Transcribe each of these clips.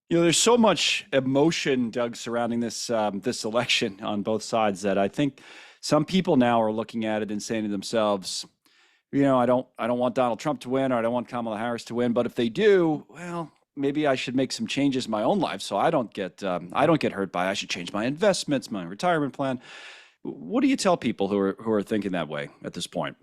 There's so much emotion, Doug, surrounding this election on both sides that I think some people now are looking at it and saying to themselves, I don't want Donald Trump to win, or I don't want Kamala Harris to win, but if they do, well, maybe I should make some changes in my own life so I don't get hurt by it. I should change my investments, my retirement plan. What do you tell people who are thinking that way at this point?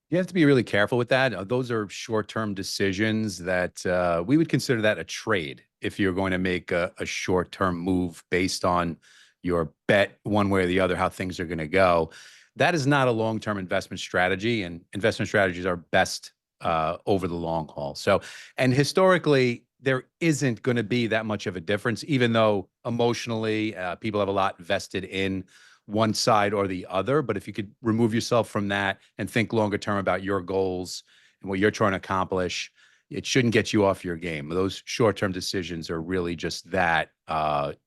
You have to be really careful with that. Those are short-term decisions that we would consider that a trade if you're going to make a short-term move based on your bet one way or the other, how things are going to go. That is not a long-term investment strategy, and investment strategies are best over the long haul. So, and historically, there isn't going to be that much of a difference, even though emotionally people have a lot vested in one side or the other. But if you could remove yourself from that and think longer term about your goals and what you're trying to accomplish, it shouldn't get you off your game. Those short-term decisions are really just that,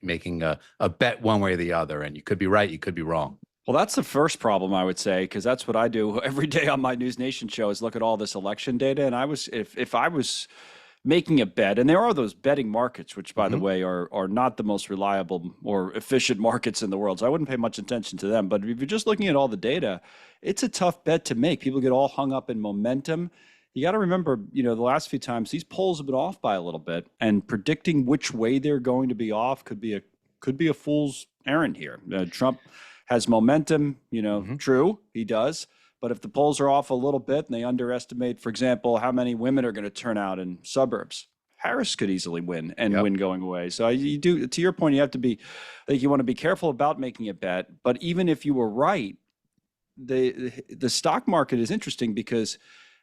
making a bet one way or the other. And you could be right, you could be wrong. Well, that's the first problem, I would say, because that's what I do every day on my News Nation show is look at all this election data. And if I was making a bet, and there are those betting markets, which, by the way, are not the most reliable or efficient markets in the world. So I wouldn't pay much attention to them. But if you're just looking at all the data, it's a tough bet to make. People get all hung up in momentum. You got to remember, the last few times these polls have been off by a little bit, and predicting which way they're going to be off could be a fool's errand here. Trump has momentum, true, he does. But if the polls are off a little bit and they underestimate, for example, how many women are going to turn out in suburbs, Harris could easily win and win going away. So you do, to your point, I think you want to be careful about making a bet. But even if you were right, the stock market is interesting because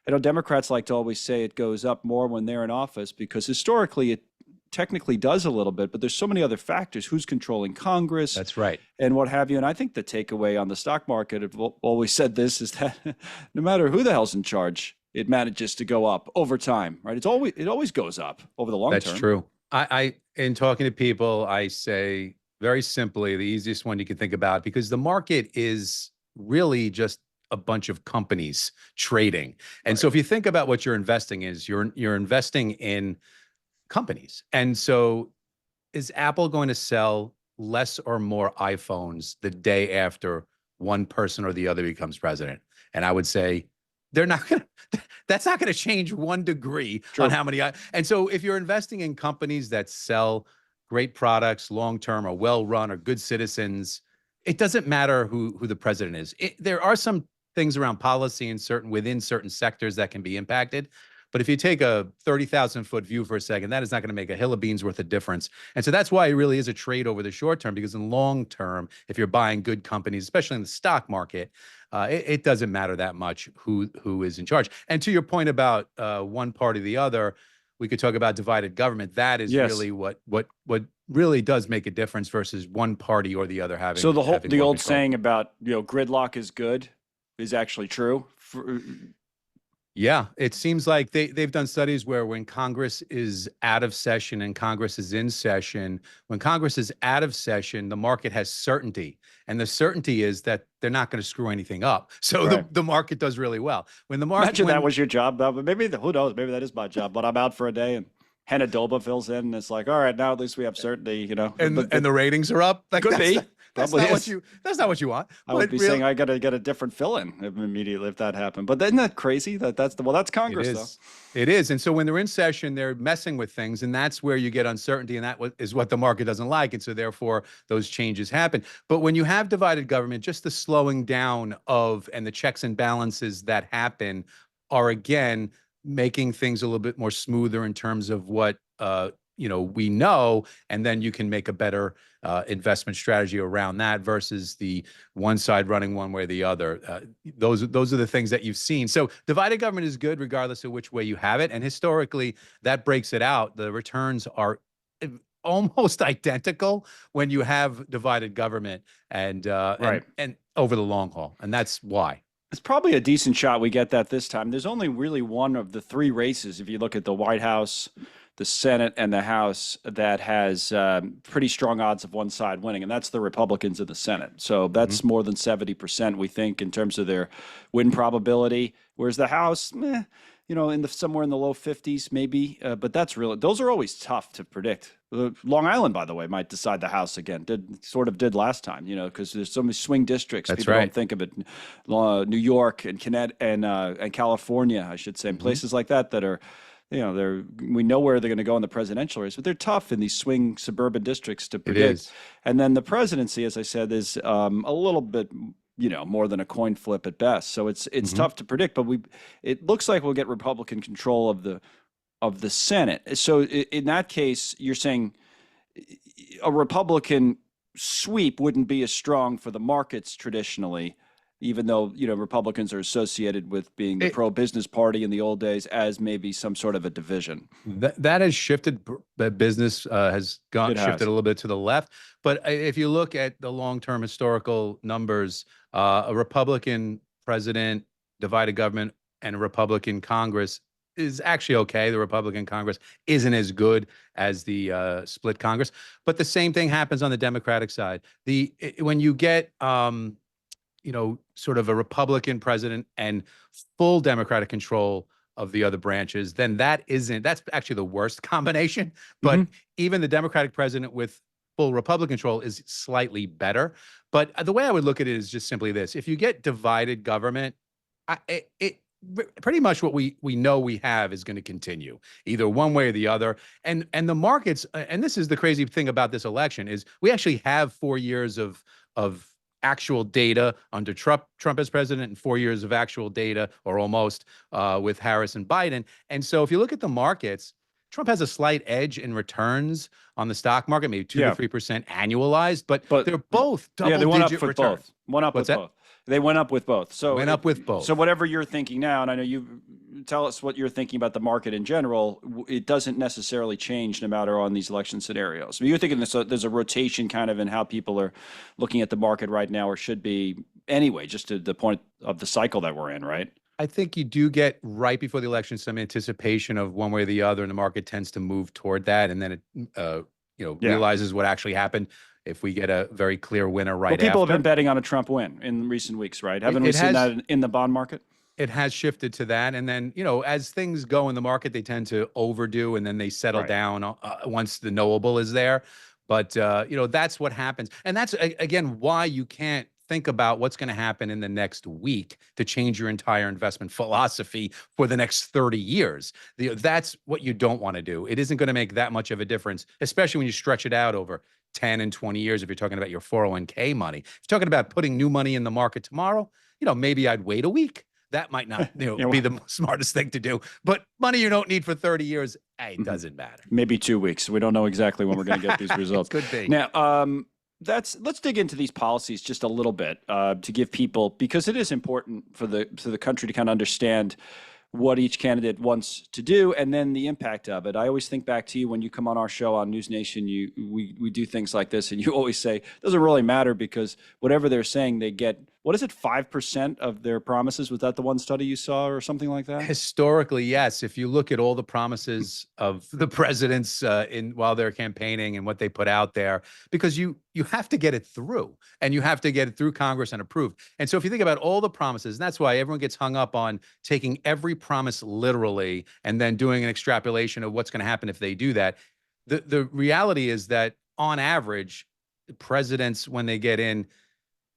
I know Democrats like to always say it goes up more when they're in office because historically it technically does a little bit, but there's so many other factors. Who's controlling Congress? That's right. And what have you. And I think the takeaway on the stock market, I've always said this, is that no matter who the hell's in charge, it manages to go up over time, right? It always goes up over the long term. That's true. In talking to people, I say very simply, the easiest one you can think about, because the market is really just a bunch of companies trading. And so if you think about what you're investing is, you're investing in companies. And so is Apple going to sell less or more iPhones the day after one person or the other becomes president? And I would say they're not going to, that's not going to change 1 degree on how many. And so if you're investing in companies that sell great products, long-term or well-run or good citizens, it doesn't matter who the president is. There are some things around policy within certain sectors that can be impacted. But if you take a 30,000-foot view for a second, that is not going to make a hill of beans worth of difference. And so that's why it really is a trade over the short term, because in long term, if you're buying good companies, especially in the stock market, it doesn't matter that much who is in charge. And to your point about one party or the other, we could talk about divided government. That is really what really does make a difference versus one party or the other having. So the old control. saying about gridlock is good is actually true. Yeah, it seems like they've done studies where when Congress is out of session and Congress is in session, when Congress is out of session, the market has certainty. And the certainty is that they're not going to screw anything up. So the market does really well. When the market, imagine that was your job. Maybe, who knows, maybe that is my job, but I'm out for a day and Hannah Doba fills in and it's like, all right, now at least we have certainty, And the ratings are up. Like, could be. That's not what you want. I would be saying I got to get a different fill-in immediately if that happened. But isn't that crazy? That's Congress, though. It is. And so when they're in session, they're messing with things, and that's where you get uncertainty, and that is what the market doesn't like. And so therefore, those changes happen. But when you have divided government, just the slowing down of and the checks and balances that happen are again making things a little bit more smoother in terms of what we know, and then you can make a better investment strategy around that versus the one side running one way or the other. Those are the things that you've seen. So divided government is good regardless of which way you have it. And historically, that breaks it out. The returns are almost identical when you have divided government and over the long haul. And that's why. It's probably a decent shot we get that this time. There's only really one of the three races, if you look at the White House, the Senate and the House that has pretty strong odds of one side winning, and that's the Republicans in the Senate. So that's more than 70%, we think, in terms of their win probability. Whereas the House, somewhere in the low 50s, maybe. But those are always tough to predict. Long Island, by the way, might decide the House again. Did last time, because there's so many swing districts. That's People right. don't think of it. New York and Connecticut and California, I should say, and places like that are, we know where they're going to go in the presidential race, but they're tough in these swing suburban districts to predict. It is. And then the presidency, as I said, is a little bit more than a coin flip at best. So it's tough to predict, but it looks like we'll get Republican control of the Senate. So in that case, you're saying a Republican sweep wouldn't be as strong for the markets traditionally, even though, Republicans are associated with being the pro-business party in the old days as maybe some sort of a division. That has shifted. The business has shifted a little bit to the left. But if you look at the long-term historical numbers, a Republican president, divided government, and a Republican Congress is actually okay. The Republican Congress isn't as good as the split Congress. But the same thing happens on the Democratic side. When you get sort of a Republican president and full Democratic control of the other branches, then that's actually the worst combination. But even the Democratic president with full Republican control is slightly better. But the way I would look at it is just simply this: if you get divided government, pretty much what we know we have is going to continue either one way or the other. And the markets, and this is the crazy thing about this election, is we actually have 4 years of actual data under Trump as president and 4 years of actual data, or almost, with Harris and Biden. And so if you look at the markets, Trump has a slight edge in returns on the stock market, maybe 2 to 3% annualized, but they're both double-digit returns. Went up with both. They went up with both. So went up with both. So whatever you're thinking now, and I know you tell us what you're thinking about the market in general, it doesn't necessarily change no matter on these election scenarios. But you're thinking there's a rotation kind of in how people are looking at the market right now, or should be anyway, just to the point of the cycle that we're in, right? I think you do get right before the election some anticipation of one way or the other, and the market tends to move toward that, and then it realizes what actually happened if we get a very clear winner right after. People have been betting on a Trump win in recent weeks, right? Haven't we seen that in the bond market? It has shifted to that, and then as things go in the market, they tend to overdo, and then they settle down once the knowable is there. But that's what happens, and that's again why you can't think about what's going to happen in the next week to change your entire investment philosophy for the next 30 years. That's what you don't want to do. It isn't going to make that much of a difference, especially when you stretch it out over 10 and 20 years. If you're talking about your 401k money, if you're talking about putting new money in the market tomorrow, maybe I'd wait a week. That might not be the smartest thing to do. But money you don't need for 30 years, it doesn't matter. Maybe 2 weeks. We don't know exactly when we're going to get these results. Could be. Now, let's dig into these policies just a little bit to give people, because it is important for the country to kind of understand what each candidate wants to do and then the impact of it. I always think back to you when you come on our show on News Nation. We do things like this, and you always say it doesn't really matter because whatever they're saying, they get, what is it, 5% of their promises? Was that the one study you saw or something like that? Historically, yes. If you look at all the promises of the presidents while they're campaigning and what they put out there, because you have to get it through, and you have to get it through Congress and approved. And so if you think about all the promises, and that's why everyone gets hung up on taking every promise literally and then doing an extrapolation of what's going to happen if they do that. The reality is that on average, presidents, when they get in,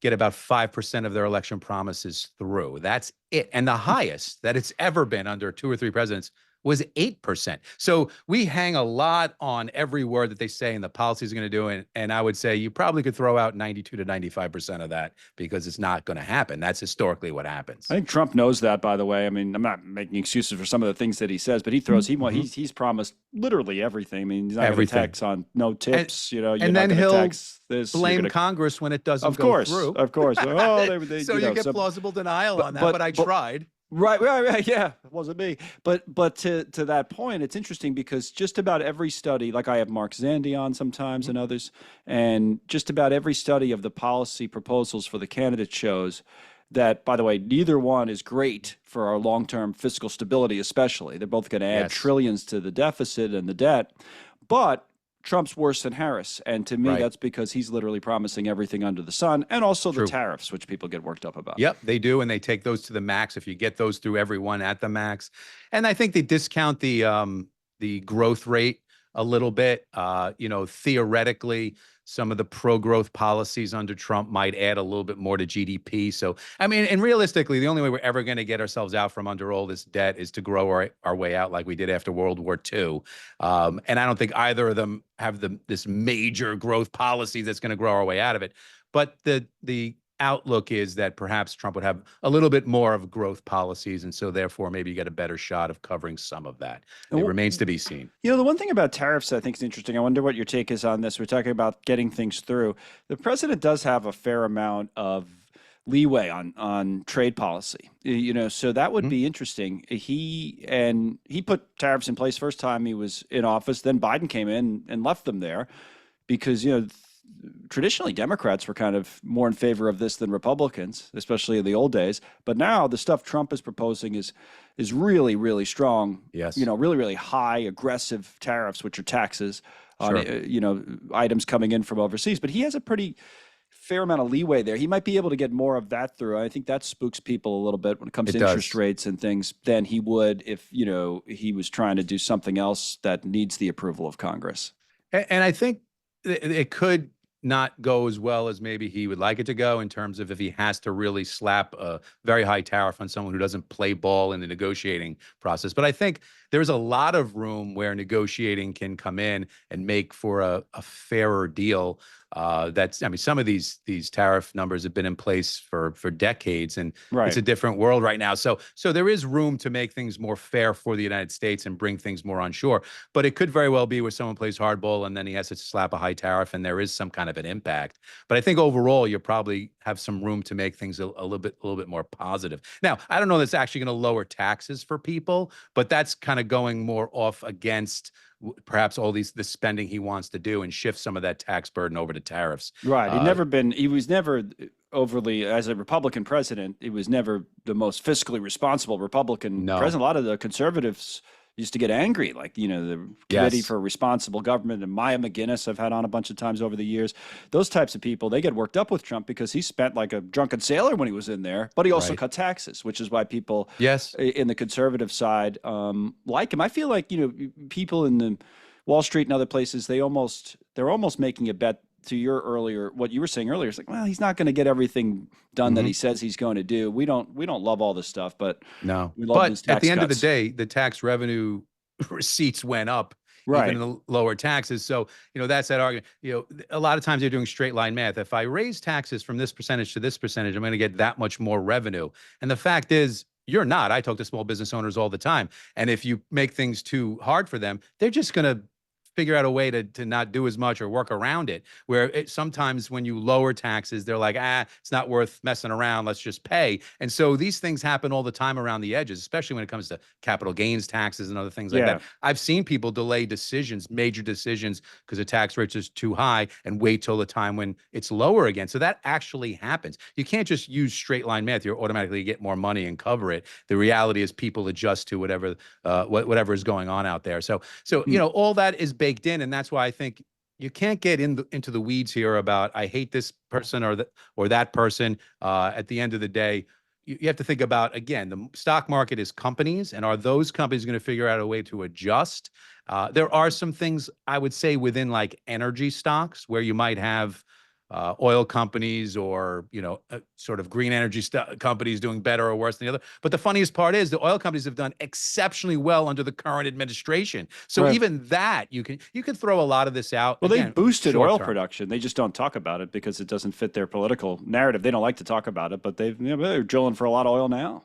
get about 5% of their election promises through. That's it. And the highest that it's ever been under 2 or 3 presidents was 8%. So we hang a lot on every word that they say and the policies are going to do. And I would say you probably could throw out 92 to 95% of that because it's not going to happen. That's historically what happens. I think Trump knows that, by the way. I mean, I'm not making excuses for some of the things that he says, but he's promised literally everything. I mean, he's not going to tax on no tips, you're and not then going to tax this. Blame Congress when it doesn't go through. Of course. Oh, so you get plausible denial on that, but I tried. Right. Yeah, it wasn't me. But to that point, it's interesting because just about every study, like I have Mark Zandi on sometimes and others, and just about every study of the policy proposals for the candidate shows that, by the way, neither one is great for our long-term fiscal stability, especially. They're both going to add Yes. trillions to the deficit and the debt. But Trump's worse than Harris. And to me, Right. that's because he's literally promising everything under the sun, and also the True. tariffs, which people get worked up about. Yep, they do, and they take those to the max if you get those through everyone at the max. And I think they discount the growth rate a little bit. You know, theoretically, some of the pro-growth policies under Trump might add a little bit more to GDP. So, I mean, and realistically, the only way we're ever going to get ourselves out from under all this debt is to grow our way out like we did after World War II. And I don't think either of them have this major growth policy that's going to grow our way out of it. But the outlook is that perhaps Trump would have a little bit more of growth policies, and so therefore maybe you get a better shot of covering some of that. It remains to be seen. You know, the one thing about tariffs I think is interesting. I wonder what your take is on this. We're talking about getting things through. The president does have a fair amount of leeway on trade policy. You know, so that would be interesting. He put tariffs in place first time he was in office. Then Biden came in and left them there because, you know, traditionally Democrats were kind of more in favor of this than Republicans, especially in the old days. But now the stuff Trump is proposing is really, really strong. Yes. You know, really, really high, aggressive tariffs, which are taxes on, Sure. you know, items coming in from overseas. But he has a pretty fair amount of leeway there. He might be able to get more of that through. I think that spooks people a little bit when it comes to interest rates and things than he would if, you know, he was trying to do something else that needs the approval of Congress. And I think it could not go as well as maybe he would like it to go in terms of if he has to really slap a very high tariff on someone who doesn't play ball in the negotiating process. But I think there's a lot of room where negotiating can come in and make for a fairer deal. That's, I mean, some of these tariff numbers have been in place for decades, and it's a different world right now. So there is room to make things more fair for the United States and bring things more on shore. But it could very well be where someone plays hardball and then he has to slap a high tariff, and there is some kind of an impact. But I think overall, you probably have some room to make things a little bit more positive. Now, I don't know that's actually going to lower taxes for people, but that's kind of going more off against perhaps all the spending he wants to do and shift some of that tax burden over to tariffs. Right. He was never overly, as a Republican president, he was never the most fiscally responsible Republican president. A lot of the conservatives used to get angry, like, you know, the Committee for Responsible Government and Maya McGinnis I've had on a bunch of times over the years. Those types of people, they get worked up with Trump because he spent like a drunken sailor when he was in there, but he also cut taxes, which is why people in the conservative side like him. I feel like, you know, people in the Wall Street and other places, they're almost making a bet to your earlier, what you were saying earlier. It's like, well, he's not going to get everything done that he says he's going to do. We don't love all this stuff, but we love his tax at the end of the cuts. day, the tax revenue receipts went up, even in the lower taxes. So, you know, that's that argument. You know, a lot of times you're doing straight line math. If I raise taxes from this percentage to this percentage, I'm going to get that much more revenue. And the fact is, you're not. I talk to small business owners all the time. And if you make things too hard for them, they're just going to figure out a way to not do as much or work around it, where sometimes when you lower taxes, they're like, it's not worth messing around. Let's just pay. And so these things happen all the time around the edges, especially when it comes to capital gains taxes and other things like that. I've seen people delay decisions, major decisions, because the tax rate is too high and wait till the time when it's lower again. So that actually happens. You can't just use straight line math. You're automatically get more money and cover it. The reality is people adjust to whatever is going on out there. So you know, all that is baked in, and that's why I think you can't get into the weeds here about I hate this person or that person. At the end of the day, you have to think about, again, the stock market is companies, and are those companies going to figure out a way to adjust? There are some things I would say within like energy stocks where you might have oil companies or, you know, sort of green energy companies doing better or worse than the other. But the funniest part is the oil companies have done exceptionally well under the current administration. So even that, you can throw a lot of this out. Well, they boosted oil production. They just don't talk about it because it doesn't fit their political narrative. They don't like to talk about it, but they're drilling for a lot of oil now.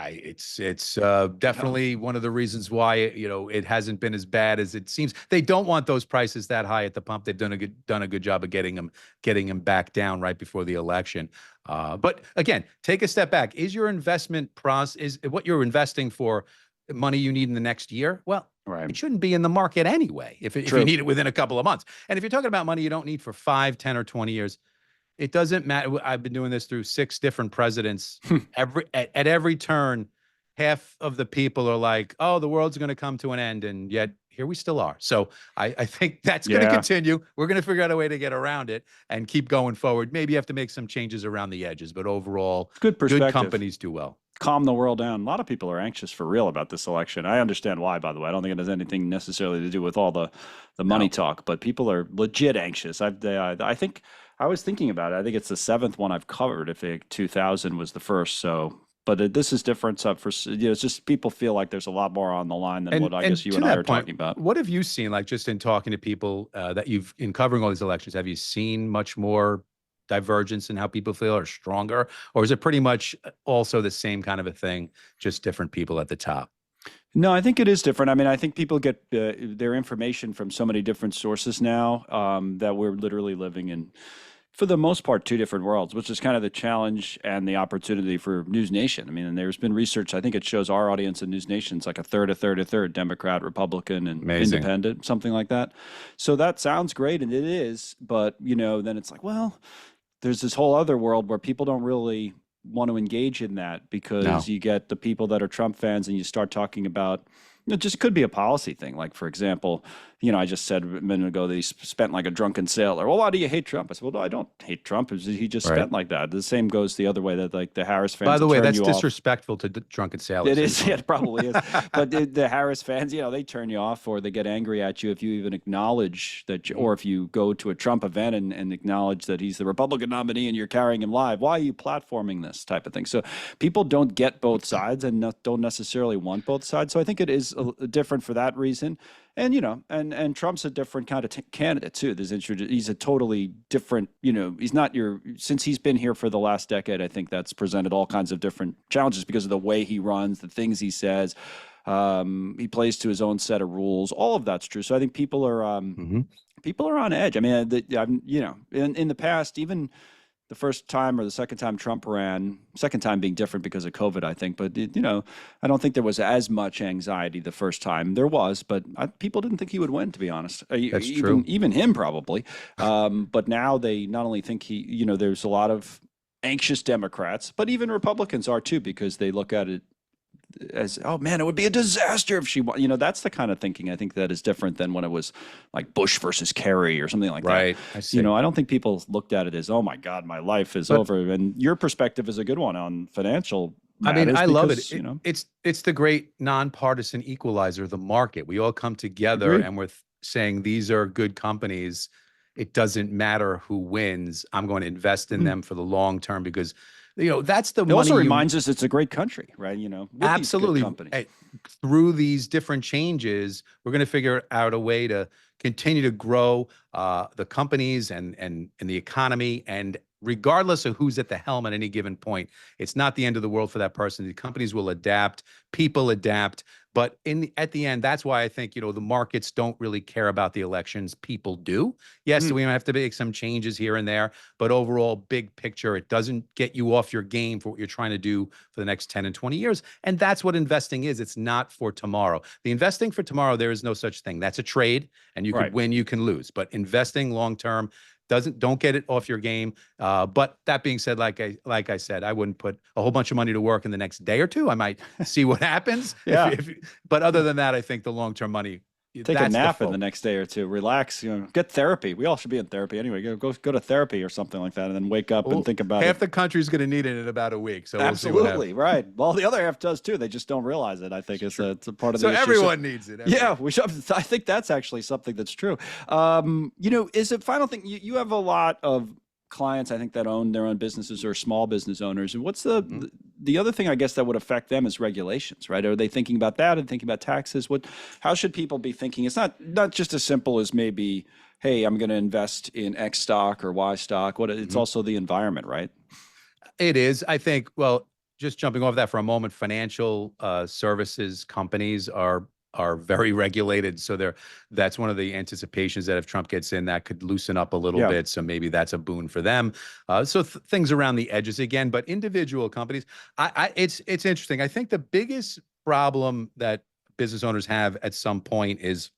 It's definitely one of the reasons why, you know, it hasn't been as bad as it seems. They don't want those prices that high at the pump. They've done a good job of getting them back down right before the election. But again, take a step back. Is your investment process, is what you're investing for money you need in the next year? Well, it shouldn't be in the market anyway if you need it within a couple of months. And if you're talking about money you don't need for 5, 10, or 20 years, It doesn't matter. I've been doing this through 6 different presidents. At every turn, half of the people are like, "Oh, the world's going to come to an end," and yet here we still are. So I think that's going to Yeah, continue. We're going to figure out a way to get around it and keep going forward. Maybe you have to make some changes around the edges, but overall, good good perspective. companies do well. Calm the world down. A lot of people are anxious for real about this election. I understand why, by the way. I don't think it has anything necessarily to do with all the money No. talk, but people are legit anxious. I think I was thinking about it. I think it's the 7th one I've covered. If 2000 was the first, so. But this is different stuff for it's just people feel like there's a lot more on the line than what I guess you to and I that are point, talking about. what have you seen, like just in talking to people that you've in covering all these elections? Have you seen much more divergence in how people feel, or stronger, or is it pretty much also the same kind of a thing, just different people at the top? No, I think it is different. I mean, I think people get their information from so many different sources now that we're literally living in, for the most part, 2 different worlds, which is kind of the challenge and the opportunity for News Nation. I mean, and there's been research, I think it shows our audience in News Nation is like a third, a third, a third, Democrat, Republican, and Amazing. independent, something like that. So that sounds great, and it is, but, then it's like, well, there's this whole other world where people don't really want to engage in that because No. you get the people that are Trump fans and you start talking about it just could be a policy thing. Like, for example, I just said a minute ago that he spent like a drunken sailor. Well, why do you hate Trump? I said, well, no, I don't hate Trump. He just Right. spent like that. The same goes the other way, that like the Harris fans. By the will way, turn that's you off. disrespectful to drunken sailors. It is. Yeah, it probably is. But the Harris fans, they turn you off, or they get angry at you if you even acknowledge that, or if you go to a Trump event and acknowledge that he's the Republican nominee and you're carrying him live. Why are you platforming this type of thing? So people don't get both sides and don't necessarily want both sides. So I think it is different for that reason. And and Trump's a different kind of candidate too. He's a totally different. He's not since he's been here for the last decade. I think that's presented all kinds of different challenges because of the way he runs, the things he says. He plays to his own set of rules. All of that's true. So I think people are people are on edge. I mean, in the past, even the first time or the second time Trump ran, second time being different because of COVID, I think. But, I don't think there was as much anxiety the first time. There was, but people didn't think he would win, to be honest. That's true. Even him, probably. But now they not only think there's a lot of anxious Democrats, but even Republicans are too, because they look at it as, oh man, it would be a disaster if she won. That's the kind of thinking I think that is different than when it was like Bush versus Kerry or something like that. Right. I see. I don't think people looked at it as, oh my God, my life is over. And your perspective is a good one on financial matters. I mean, I love it. It's the great nonpartisan equalizer, the market. We all come together and we're saying these are good companies. It doesn't matter who wins. I'm going to invest in them for the long term because that's the it money. Also reminds us it's a great country, right? Absolutely. Companies. Through these different changes, we're going to figure out a way to continue to grow the companies and the economy. And regardless of who's at the helm at any given point, it's not the end of the world for that person. The companies will adapt, people adapt. But at the end, that's why I think, the markets don't really care about the elections. People do. Yes, we might have to make some changes here and there, but overall, big picture, it doesn't get you off your game for what you're trying to do for the next 10 and 20 years. And that's what investing is. It's not for tomorrow. The investing for tomorrow, there is no such thing. That's a trade, and you could win, you can lose. But investing long term, don't get it off your game. But that being said, like I said, I wouldn't put a whole bunch of money to work in the next day or two. I might see what happens. Yeah. But other than that, I think the long-term money. Take a nap in the next day or two, relax, get therapy. We all should be in therapy anyway. Go to therapy or something like that, and then wake up and think about half it. the country's going to need it in about a week. So absolutely, we'll see what right. Well, the other half does too. They just don't realize it. I think it's a part of the issue. So everyone needs it. Yeah, we should. I think that's actually something that's true. Is a final thing. You have a lot of clients, I think, that own their own businesses or small business owners. And what's the other thing, I guess, that would affect them is regulations, right? Are they thinking about that and thinking about taxes? How should people be thinking? It's not just as simple as maybe, hey, I'm going to invest in X stock or Y stock. It's also the environment, right? It is. I think, well, just jumping off that for a moment, financial services companies are very regulated. So that's one of the anticipations that if Trump gets in, that could loosen up a little bit. So maybe that's a boon for them. So things around the edges again, but individual companies, it's interesting. I think the biggest problem that business owners have at some point is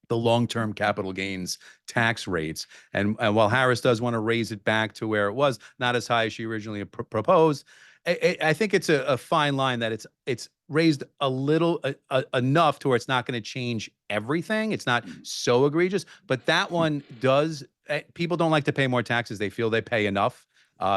the long-term capital gains tax rates. And while Harris does want to raise it back to where it was, not as high as she originally proposed, I think it's a fine line that it's raised a little enough to where it's not going to change everything. It's not so egregious, but that one does. People don't like to pay more taxes. They feel they pay enough.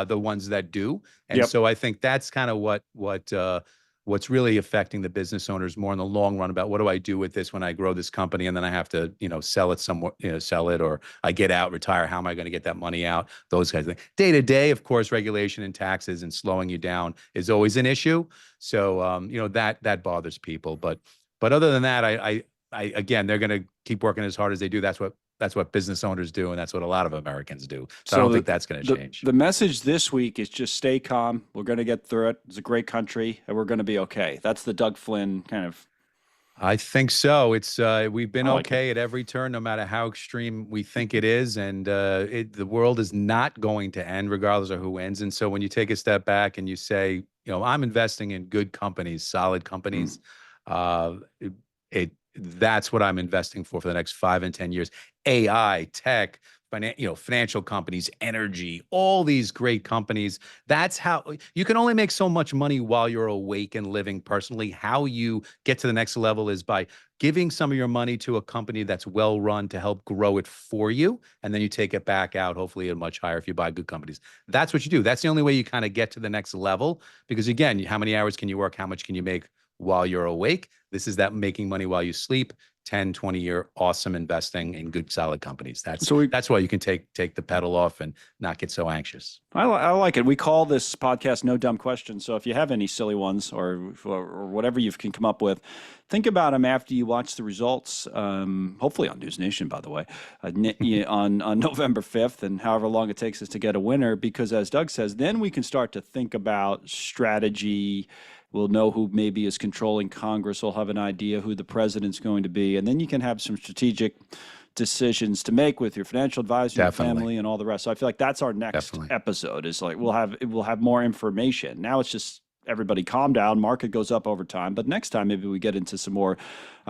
The ones that do, and Yep. so I think that's kind of what's really affecting the business owners more in the long run about what do I do with this when I grow this company and then I have to, sell it somewhere, sell it, or I get out, retire. How am I going to get that money out? Those kinds of things. Day to day, of course, regulation and taxes and slowing you down is always an issue. So, that bothers people. But other than that, I again, they're going to keep working as hard as they do. That's what business owners do, and that's what a lot of Americans do. So I don't think that's going to change. The message this week is just stay calm. We're going to get through it. It's a great country, and we're going to be okay. That's the Doug Flynn kind of. I think so. It's we've been like okay at every turn, no matter how extreme we think it is, and the world is not going to end regardless of who wins. And so when you take a step back and you say, I'm investing in good companies, solid companies, that's what I'm investing for the next 5 and 10 years. AI, tech, financial companies, energy, all these great companies. That's how you can only make so much money while you're awake and living personally. How you get to the next level is by giving some of your money to a company that's well run to help grow it for you. And then you take it back out, hopefully at much higher if you buy good companies. That's what you do. That's the only way you kind of get to the next level. Because again, how many hours can you work? How much can you make while you're awake? This is that making money while you sleep. 10, 20-year awesome investing in good, solid companies. That's why you can take the pedal off and not get so anxious. I like it. We call this podcast No Dumb Questions. So if you have any silly ones or whatever you can come up with, think about them after you watch the results, hopefully on News Nation, by the way, on November 5th, and however long it takes us to get a winner. Because as Doug says, then we can start to think about strategy. We'll know who maybe is controlling Congress. We'll have an idea who the president's going to be. And then you can have some strategic decisions to make with your financial advisor, your family, and all the rest. So I feel like that's our next episode is like we'll have more information. Now it's just everybody calm down. Market goes up over time. But next time, maybe we get into some more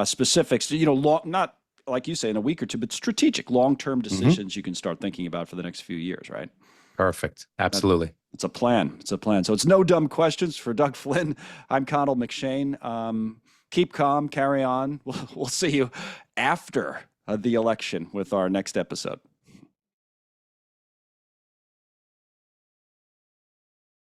specifics, not like you say in a week or two, but strategic long-term decisions you can start thinking about for the next few years, right? Perfect. Absolutely. It's a plan. It's a plan. So it's No Dumb Questions for Doug Flynn. I'm Connell McShane. Keep calm, carry on. We'll see you after the election with our next episode.